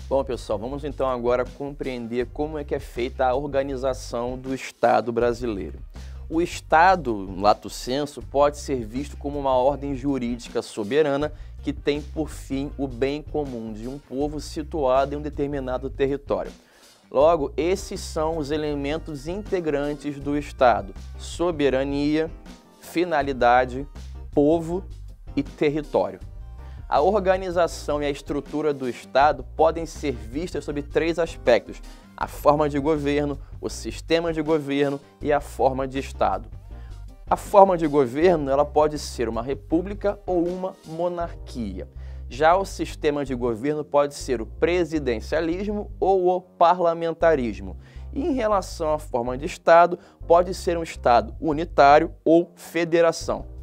Bom, pessoal, vamos então agora compreender como é que é feita a organização do Estado brasileiro. O Estado, lato sensu, pode ser visto como uma ordem jurídica soberana que tem por fim o bem comum de um povo situado em um determinado território. Logo, esses são os elementos integrantes do Estado: soberania, finalidade, povo e território. A organização e a estrutura do Estado podem ser vistas sob três aspectos: a forma de governo, o sistema de governo e a forma de Estado. A forma de governo ela pode ser uma república ou uma monarquia. Já o sistema de governo pode ser o presidencialismo ou o parlamentarismo. E em relação à forma de Estado, pode ser um Estado unitário ou federação.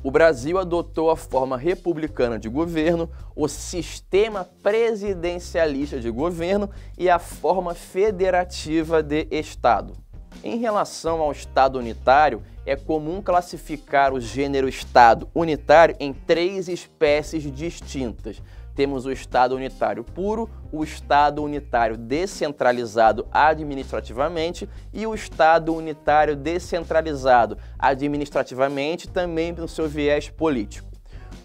O Brasil adotou a forma republicana de governo, o sistema presidencialista de governo e a forma federativa de Estado. Em relação ao Estado unitário, é comum classificar o gênero Estado unitário em três espécies distintas. Temos o Estado unitário puro, o Estado unitário descentralizado administrativamente e o Estado unitário descentralizado administrativamente, também no seu viés político.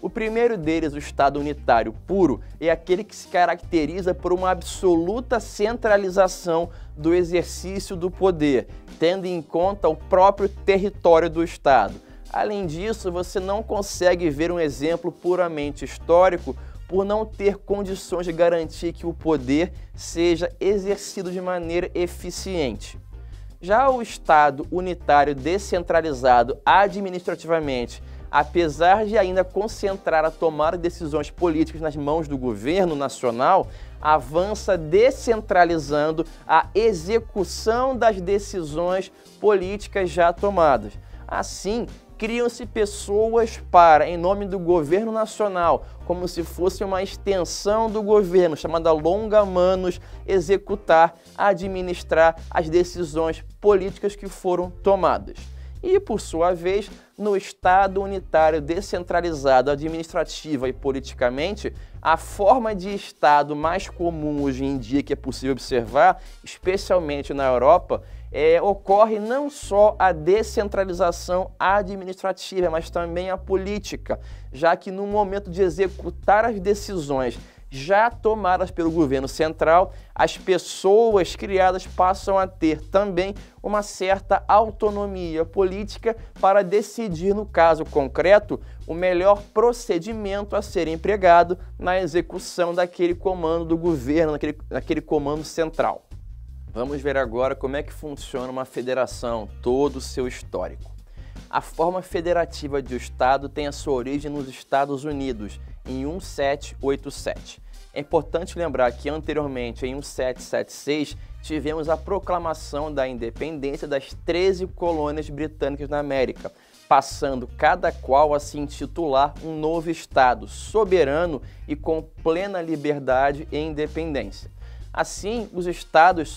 O primeiro deles, o Estado unitário puro, é aquele que se caracteriza por uma absoluta centralização do exercício do poder, tendo em conta o próprio território do Estado. Além disso, você não consegue ver um exemplo puramente histórico por não ter condições de garantir que o poder seja exercido de maneira eficiente. Já o Estado unitário descentralizado administrativamente, apesar de ainda concentrar a tomada de decisões políticas nas mãos do governo nacional, avança descentralizando a execução das decisões políticas já tomadas. Assim, criam-se pessoas para, em nome do governo nacional, como se fosse uma extensão do governo, chamada longa-manos, executar, administrar as decisões políticas que foram tomadas. E, por sua vez, no Estado unitário descentralizado administrativa e politicamente, a forma de Estado mais comum hoje em dia que é possível observar, especialmente na Europa, ocorre não só a descentralização administrativa, mas também a política, já que no momento de executar as decisões já tomadas pelo governo central, as pessoas criadas passam a ter também uma certa autonomia política para decidir, no caso concreto, o melhor procedimento a ser empregado na execução daquele comando do governo, naquele comando central. Vamos ver agora como é que funciona uma federação, todo o seu histórico. A forma federativa de Estado tem a sua origem nos Estados Unidos, em 1787. É importante lembrar que anteriormente, em 1776, tivemos a proclamação da independência das 13 colônias britânicas na América, passando cada qual a se intitular um novo Estado, soberano e com plena liberdade e independência. Assim,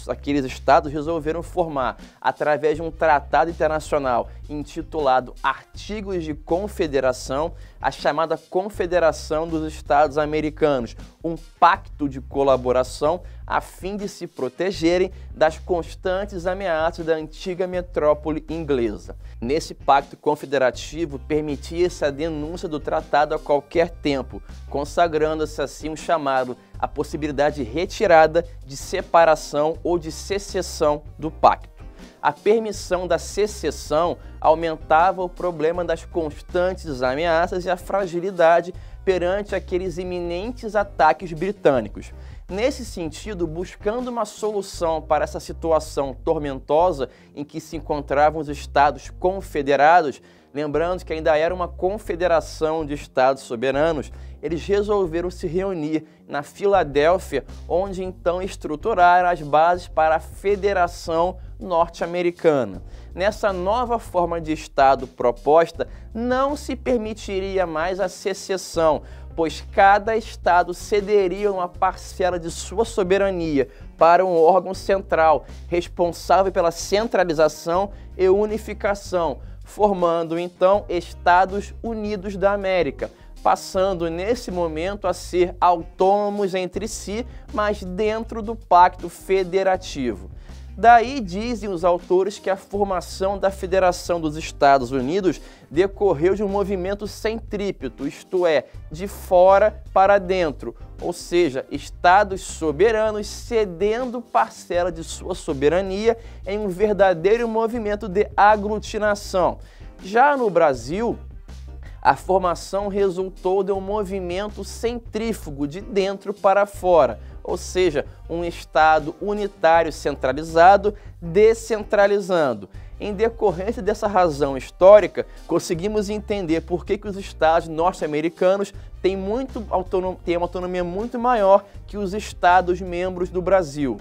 aqueles estados resolveram formar, através de um tratado internacional intitulado Artigos de Confederação, a chamada Confederação dos Estados Americanos, um pacto de colaboração a fim de se protegerem das constantes ameaças da antiga metrópole inglesa. Nesse pacto confederativo, permitia-se a denúncia do tratado a qualquer tempo, consagrando-se assim a possibilidade de retirada, de separação ou de secessão do pacto. A permissão da secessão aumentava o problema das constantes ameaças e a fragilidade perante aqueles iminentes ataques britânicos. Nesse sentido, buscando uma solução para essa situação tormentosa em que se encontravam os Estados confederados, lembrando que ainda era uma confederação de Estados soberanos, eles resolveram se reunir na Filadélfia, onde então estruturaram as bases para a Federação Norte-Americana. Nessa nova forma de Estado proposta, não se permitiria mais a secessão, pois cada Estado cederia uma parcela de sua soberania para um órgão central, responsável pela centralização e unificação, formando então Estados Unidos da América, passando nesse momento a ser autônomos entre si, mas dentro do Pacto Federativo. Daí dizem os autores que a formação da Federação dos Estados Unidos decorreu de um movimento centrípeto, isto é, de fora para dentro, ou seja, estados soberanos cedendo parcela de sua soberania em um verdadeiro movimento de aglutinação. Já no Brasil, a formação resultou de um movimento centrífugo de dentro para fora, ou seja, um Estado unitário centralizado descentralizando. Em decorrência dessa razão histórica, conseguimos entender por que os Estados norte-americanos têm uma autonomia muito maior que os Estados membros do Brasil.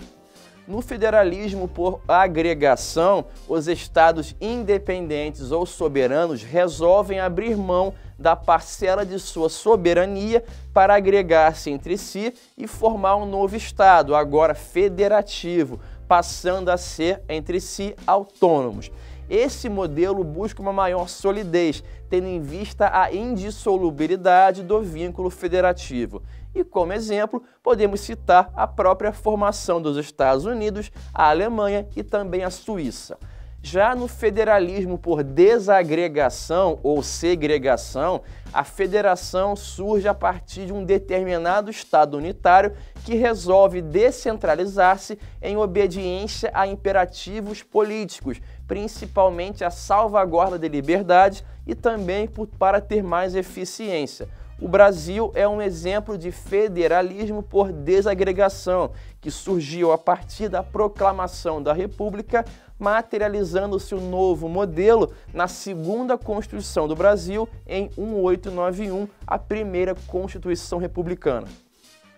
No federalismo por agregação, os estados independentes ou soberanos resolvem abrir mão da parcela de sua soberania para agregar-se entre si e formar um novo estado, agora federativo, passando a ser entre si autônomos. Esse modelo busca uma maior solidez, tendo em vista a indissolubilidade do vínculo federativo. E como exemplo, podemos citar a própria formação dos Estados Unidos, a Alemanha e também a Suíça. Já no federalismo por desagregação ou segregação, a federação surge a partir de um determinado Estado unitário que resolve descentralizar-se em obediência a imperativos políticos, principalmente a salvaguarda de liberdades e também para ter mais eficiência. O Brasil é um exemplo de federalismo por desagregação, que surgiu a partir da proclamação da República, materializando-se o novo modelo na segunda Constituição do Brasil, em 1891, a primeira Constituição republicana.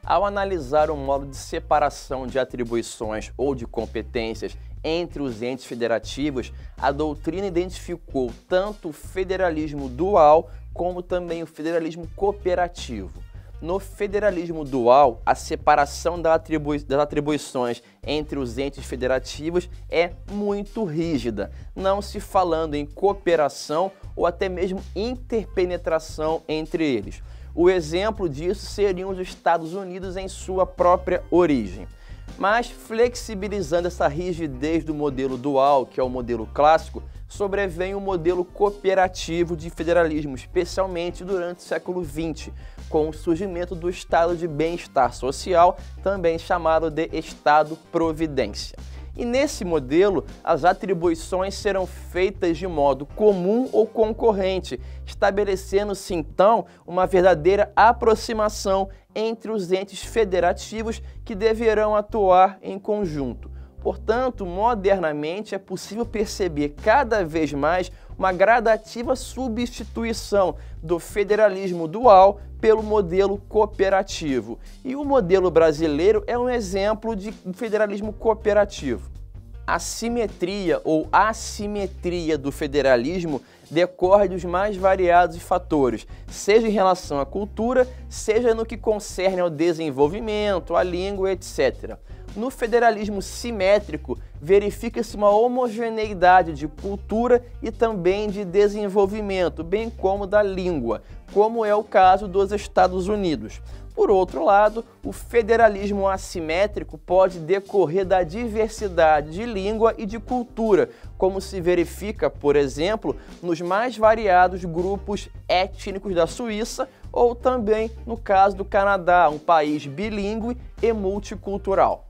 Ao analisar o modo de separação de atribuições ou de competências entre os entes federativos, a doutrina identificou tanto o federalismo dual como também o federalismo cooperativo. No federalismo dual, a separação das atribuições entre os entes federativos é muito rígida, não se falando em cooperação ou até mesmo interpenetração entre eles. O exemplo disso seriam os Estados Unidos em sua própria origem. Mas, flexibilizando essa rigidez do modelo dual, que é o modelo clássico, sobrevém o modelo cooperativo de federalismo, especialmente durante o século XX, com o surgimento do Estado de Bem-Estar Social, também chamado de Estado-Providência. E nesse modelo, as atribuições serão feitas de modo comum ou concorrente, estabelecendo-se então uma verdadeira aproximação entre os entes federativos que deverão atuar em conjunto. Portanto, modernamente é possível perceber cada vez mais uma gradativa substituição do federalismo dual pelo modelo cooperativo. E o modelo brasileiro é um exemplo de federalismo cooperativo. A simetria ou assimetria do federalismo decorre dos mais variados fatores, seja em relação à cultura, seja no que concerne ao desenvolvimento, à língua, etc. No federalismo simétrico, verifica-se uma homogeneidade de cultura e também de desenvolvimento, bem como da língua, como é o caso dos Estados Unidos. Por outro lado, o federalismo assimétrico pode decorrer da diversidade de língua e de cultura, como se verifica, por exemplo, nos mais variados grupos étnicos da Suíça ou também no caso do Canadá, um país bilíngue e multicultural.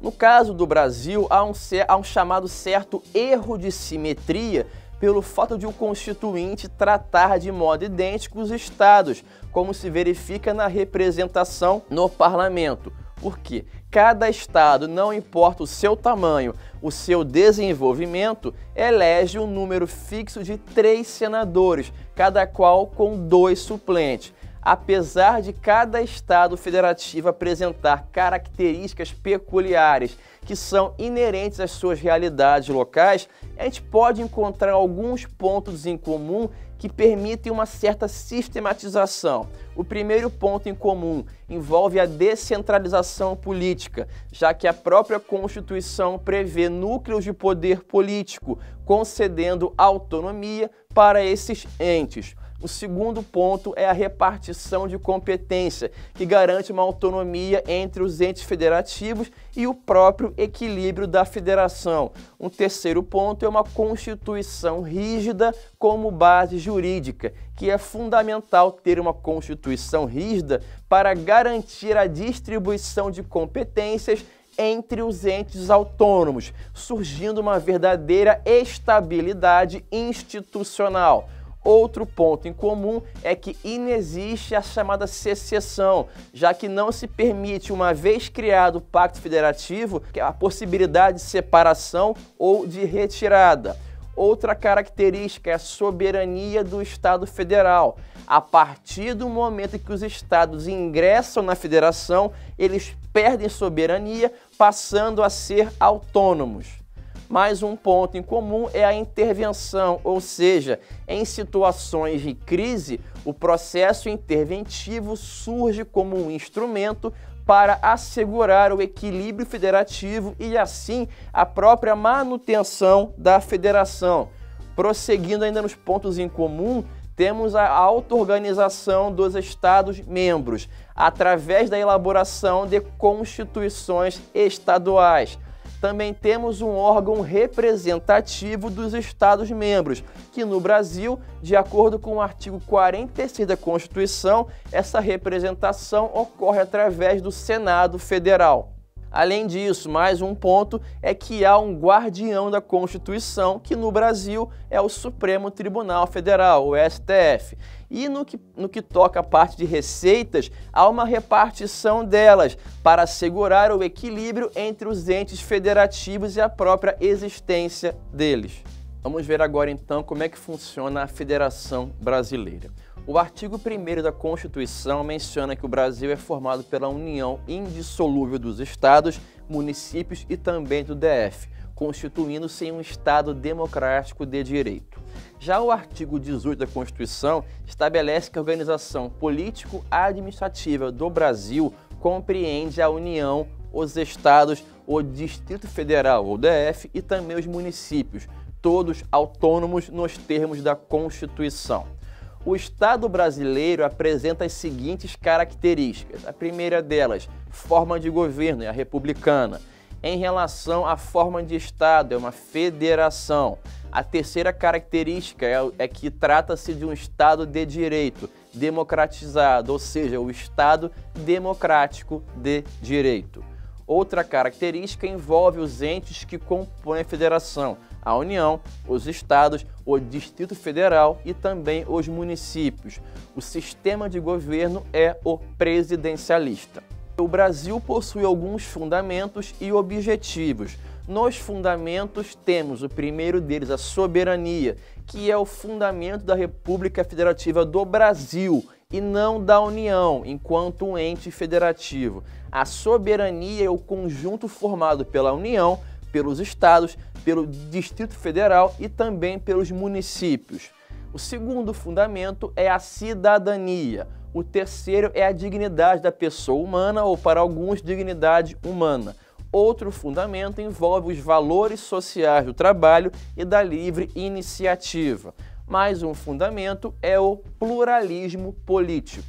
No caso do Brasil, há um chamado certo erro de simetria pelo fato de o Constituinte tratar de modo idêntico os estados, como se verifica na representação no parlamento. Porque cada estado, não importa o seu tamanho, o seu desenvolvimento, elege um número fixo de 3 senadores, cada qual com 2 suplentes. Apesar de cada estado federativo apresentar características peculiares que são inerentes às suas realidades locais, a gente pode encontrar alguns pontos em comum que permitem uma certa sistematização. O primeiro ponto em comum envolve a descentralização política, já que a própria Constituição prevê núcleos de poder político, concedendo autonomia para esses entes. O segundo ponto é a repartição de competência, que garante uma autonomia entre os entes federativos e o próprio equilíbrio da federação. Um terceiro ponto é uma Constituição rígida como base jurídica, que é fundamental ter uma Constituição rígida para garantir a distribuição de competências entre os entes autônomos, surgindo uma verdadeira estabilidade institucional. Outro ponto em comum é que inexiste a chamada secessão, já que não se permite, uma vez criado o Pacto Federativo, a possibilidade de separação ou de retirada. Outra característica é a soberania do Estado Federal. A partir do momento em que os estados ingressam na federação, eles perdem soberania, passando a ser autônomos. Mais um ponto em comum é a intervenção, ou seja, em situações de crise, o processo interventivo surge como um instrumento para assegurar o equilíbrio federativo e, assim, a própria manutenção da federação. Prosseguindo ainda nos pontos em comum, temos a auto-organização dos Estados-membros, através da elaboração de constituições estaduais. Também temos um órgão representativo dos Estados-membros, que no Brasil, de acordo com o artigo 46 da Constituição, essa representação ocorre através do Senado Federal. Além disso, mais um ponto é que há um guardião da Constituição, que no Brasil é o Supremo Tribunal Federal, o STF. E no que toca a parte de receitas, há uma repartição delas para assegurar o equilíbrio entre os entes federativos e a própria existência deles. Vamos ver agora então como é que funciona a Federação Brasileira. O artigo 1º da Constituição menciona que o Brasil é formado pela união indissolúvel dos estados, municípios e também do DF, constituindo-se um Estado democrático de direito. Já o artigo 18 da Constituição estabelece que a organização político-administrativa do Brasil compreende a União, os estados, o Distrito Federal, ou DF, e também os municípios, todos autônomos nos termos da Constituição. O Estado brasileiro apresenta as seguintes características. A primeira delas, forma de governo, é a republicana. Em relação à forma de Estado, é uma federação. A terceira característica é que trata-se de um Estado de direito, democratizado, ou seja, o Estado democrático de direito. Outra característica envolve os entes que compõem a federação, a União, os estados, o Distrito Federal e também os municípios. O sistema de governo é o presidencialista. O Brasil possui alguns fundamentos e objetivos. Nos fundamentos temos o primeiro deles, a soberania, que é o fundamento da República Federativa do Brasil e não da União, enquanto um ente federativo. A soberania é o conjunto formado pela União, pelos estados, pelo Distrito Federal e também pelos municípios. O segundo fundamento é a cidadania. O terceiro é a dignidade da pessoa humana, ou para alguns, dignidade humana. Outro fundamento envolve os valores sociais do trabalho e da livre iniciativa. Mais um fundamento é o pluralismo político.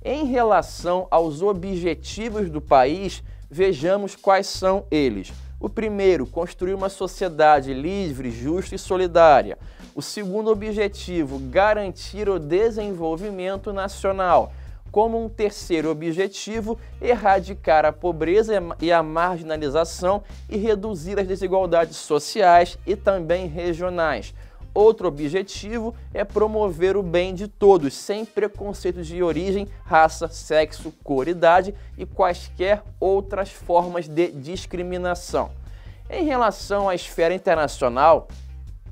Em relação aos objetivos do país, vejamos quais são eles. O primeiro, construir uma sociedade livre, justa e solidária. O segundo objetivo, garantir o desenvolvimento nacional. Como um terceiro objetivo, erradicar a pobreza e a marginalização e reduzir as desigualdades sociais e também regionais. Outro objetivo é promover o bem de todos, sem preconceitos de origem, raça, sexo, cor, idade e quaisquer outras formas de discriminação. Em relação à esfera internacional,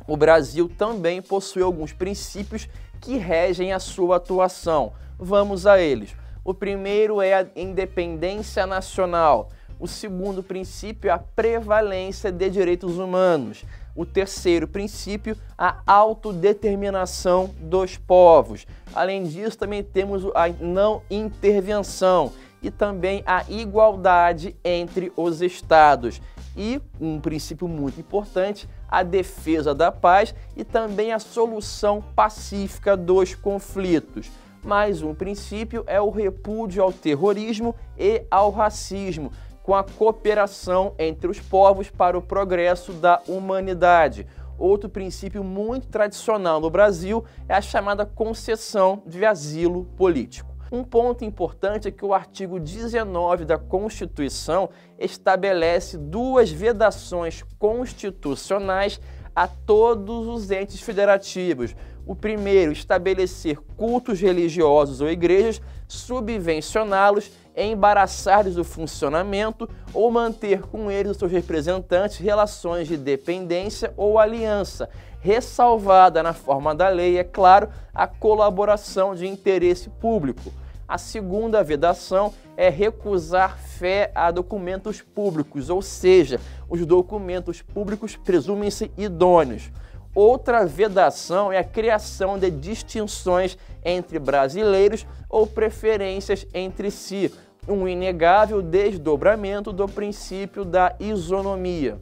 o Brasil também possui alguns princípios que regem a sua atuação. Vamos a eles. O primeiro é a independência nacional. O segundo princípio é a prevalência de direitos humanos. O terceiro princípio, a autodeterminação dos povos. Além disso, também temos a não intervenção e também a igualdade entre os estados. E um princípio muito importante, a defesa da paz e também a solução pacífica dos conflitos. Mais um princípio é o repúdio ao terrorismo e ao racismo, com a cooperação entre os povos para o progresso da humanidade. Outro princípio muito tradicional no Brasil é a chamada concessão de asilo político. Um ponto importante é que o artigo 19 da Constituição estabelece duas vedações constitucionais a todos os entes federativos. O primeiro, estabelecer cultos religiosos ou igrejas, subvencioná-los, embaraçar-lhes o funcionamento ou manter com eles os seus representantes relações de dependência ou aliança, ressalvada na forma da lei, é claro, a colaboração de interesse público. A segunda vedação é recusar fé a documentos públicos, ou seja, os documentos públicos presumem-se idôneos. Outra vedação é a criação de distinções entre brasileiros ou preferências entre si, um inegável desdobramento do princípio da isonomia.